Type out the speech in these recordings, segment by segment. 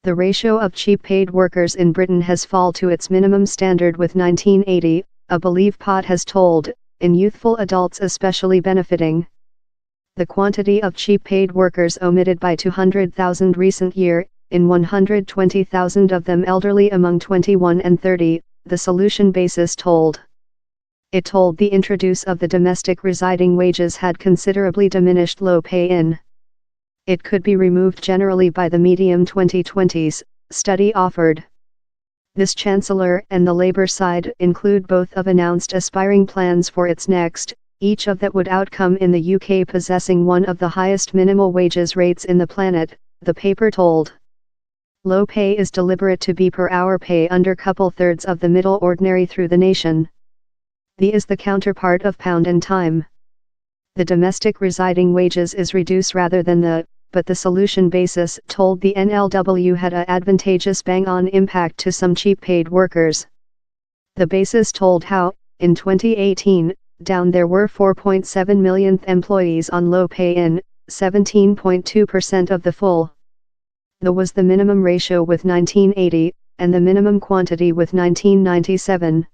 The ratio of cheap paid workers in Britain has fallen to its minimum standard with 1980, a Believe Pod has told, in youthful adults especially benefiting. The quantity of cheap paid workers omitted by 200,000 recent year, in 120,000 of them elderly among 21 and 30, the solution basis told. It told the introduce of the domestic residing wages had considerably diminished low pay in. It could be removed generally by the medium 2020s, study offered. This Chancellor and the Labour side include both of announced aspiring plans for its next, each of that would outcome in the UK possessing one of the highest minimal wages rates in the planet, the paper told. Low pay is deliberate to be per hour pay under couple thirds of the middle ordinary through the nation. The is the counterpart of pound and time. The domestic residing wages is reduced rather than but the solution basis told the NLW had a advantageous bang-on impact to some cheap paid workers. The basis told how, in 2018, down there were 4.7 million employees on low pay in, 17.2% of the full. The was the minimum ratio with 1980, and the minimum quantity with 1997.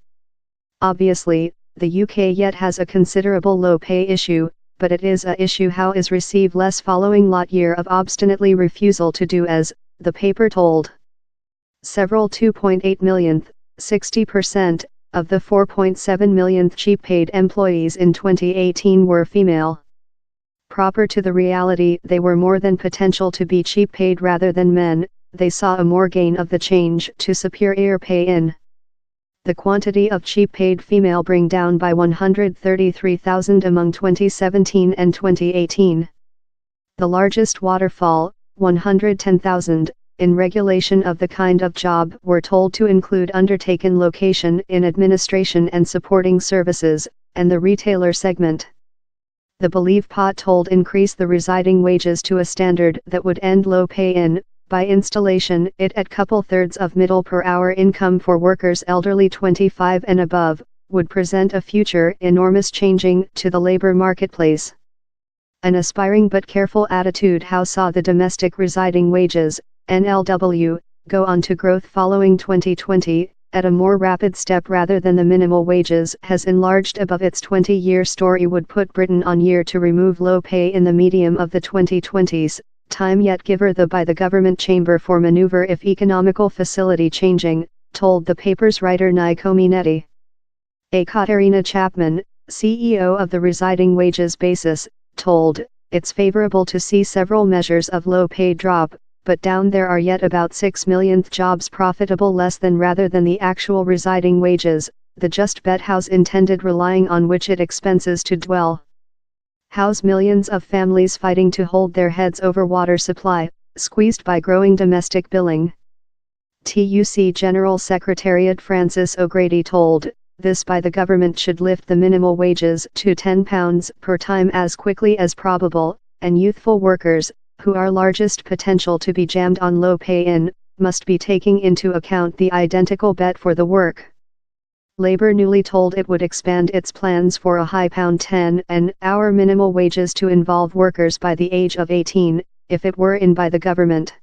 Obviously, the UK yet has a considerable low pay issue, but it is a issue how is received less following lot year of obstinately refusal to do as, the paper told. Several 2.8 millionth, 60%, of the 4.7 millionth cheap paid employees in 2018 were female. Proper to the reality they were more than potential to be cheap paid rather than men, they saw a more gain of the change to superior pay in. The quantity of cheap paid female bring down by 133,000 among 2017 and 2018. The largest waterfall, 110,000, in regulation of the kind of job were told to include undertaken location in administration and supporting services, and the retailer segment. The Believe Pot told increase the residing wages to a standard that would end low pay in, by installation it at couple thirds of middle per hour income for workers elderly 25 and above, would present a future enormous changing to the labor marketplace. An aspiring but careful attitude how saw the domestic residing wages, NLW, go on to growth following 2020, at a more rapid step rather than the minimal wages has enlarged above its 20-year story would put Britain on year to remove low pay in the medium of the 2020s. Time yet giver by the government chamber for maneuver if economical facility changing, told the paper's writer Naomi Nettie. Katerina Chapman, CEO of the Residing Wages Basis, told, it's favorable to see several measures of low pay drop, but down there are yet about 6 millionth jobs profitable less than rather than the actual residing wages, the just bet house intended relying on which it expenses to dwell. How's millions of families fighting to hold their heads over water supply, squeezed by growing domestic billing. TUC General Secretariat Francis O'Grady told, this by the government should lift the minimal wages to £10 per time as quickly as probable, and youthful workers, who are largest potential to be jammed on low pay in, must be taking into account the identical bet for the work. Labour newly told it would expand its plans for a high £10 an hour minimal wages to involve workers by the age of 18, if it were in by the government.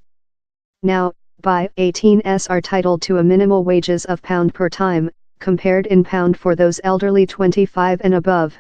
Now, by 18s are titled to a minimal wages of £1 per time, compared in pound for those elderly 25 and above.